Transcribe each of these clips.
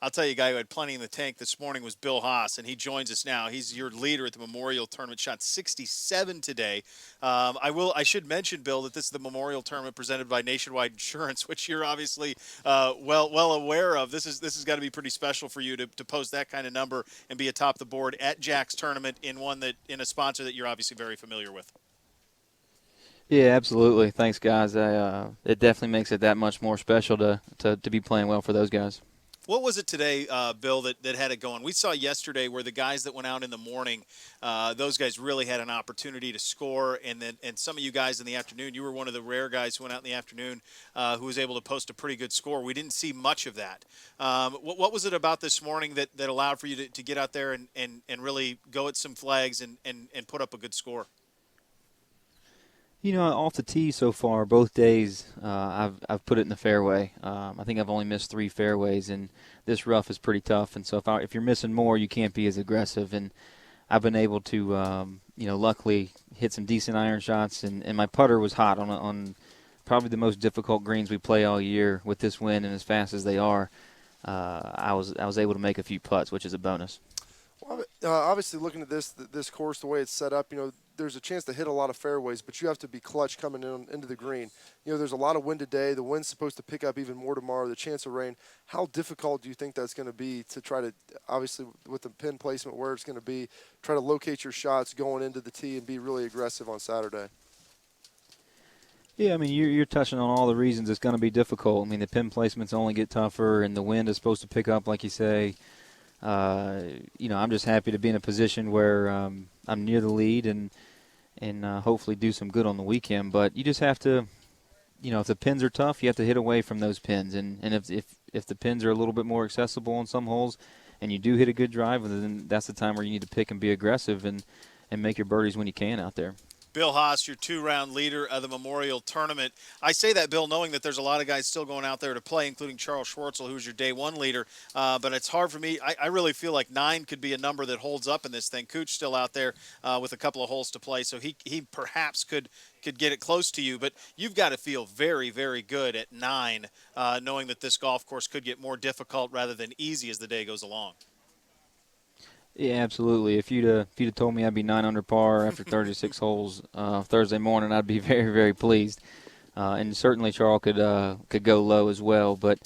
I'll tell you, a guy who had plenty in the tank this morning was Bill Haas, and he joins us now. He's your leader at the Memorial Tournament. Shot 67 today. I should mention, Bill, that this is the Memorial Tournament presented by Nationwide Insurance, which you're obviously well aware of. This has got to be pretty special for you to post that kind of number and be atop the board at Jack's tournament in a sponsor that you're obviously very familiar with. Yeah, absolutely. Thanks, guys. It definitely makes it that much more special to be playing well for those guys. What was it today, Bill, that had it going? We saw yesterday where the guys that went out in the morning, those guys really had an opportunity to score, and some of you guys in the afternoon, you were one of the rare guys who went out in the afternoon who was able to post a pretty good score. We didn't see much of that. What was it about this morning that allowed for you to get out there and really go at some flags and put up a good score? You know, off the tee so far, both days, I've put it in the fairway. I think I've only missed 3 fairways, and this rough is pretty tough. And so if you're missing more, you can't be as aggressive. And I've been able to, luckily hit some decent iron shots, and my putter was hot on probably the most difficult greens we play all year with this wind and as fast as they are. I was able to make a few putts, which is a bonus. Well, obviously, looking at this course, the way it's set up, there's a chance to hit a lot of fairways, but you have to be clutch coming into the green. There's a lot of wind today. The wind's supposed to pick up even more tomorrow. The chance of rain. How difficult do you think that's going to be to try to, obviously, with the pin placement where it's going to be, try to locate your shots going into the tee and be really aggressive on Saturday? Yeah, I mean, you're touching on all the reasons it's going to be difficult. I mean, the pin placements only get tougher, and the wind is supposed to pick up, like you say. I'm just happy to be in a position where I'm near the lead and hopefully do some good on the weekend. But you just have to, if the pins are tough, you have to hit away from those pins. And if the pins are a little bit more accessible on some holes and you do hit a good drive, then that's the time where you need to pick and be aggressive and make your birdies when you can out there. Bill Haas, your 2-round leader of the Memorial Tournament. I say that, Bill, knowing that there's a lot of guys still going out there to play, including Charles Schwartzel, who's your day 1 leader. But it's hard for me. I really feel like 9 could be a number that holds up in this thing. Cooch still out there with a couple of holes to play, so he perhaps could get it close to you. But you've got to feel very, very good at 9, knowing that this golf course could get more difficult rather than easy as the day goes along. Yeah, absolutely. If you'd have told me I'd be 9 under par after 36 holes Thursday morning, I'd be very, very pleased. And certainly Charles could go low as well. But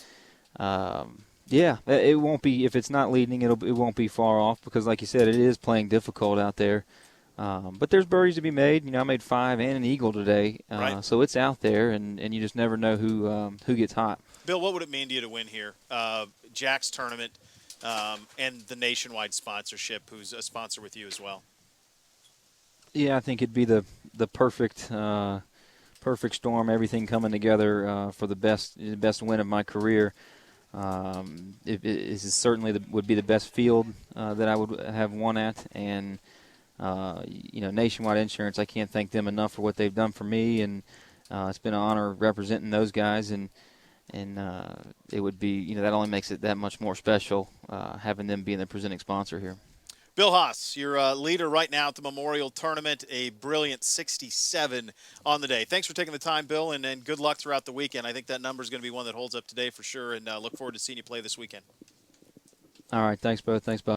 yeah, it won't be, if it's not leading, it won't be far off because, like you said, it is playing difficult out there. But there's birdies to be made. I made 5 and an eagle today, right. So it's out there, and you just never know who gets hot. Bill, what would it mean to you to win here? Jack's tournament. And the Nationwide sponsorship, who's a sponsor with you as well. Yeah, I think it'd be the perfect storm, everything coming together for the best win of my career. It certainly would be the best field that I would have won at, and Nationwide Insurance, I can't thank them enough for what they've done for me, and it's been an honor representing those guys, and it would be, that only makes it that much more special, having them being the presenting sponsor here. Bill Haas, your leader right now at the Memorial Tournament, a brilliant 67 on the day. Thanks for taking the time, Bill, and good luck throughout the weekend. I think that number is going to be one that holds up today for sure, and look forward to seeing you play this weekend. All right, thanks, Bo. Thanks, Bob.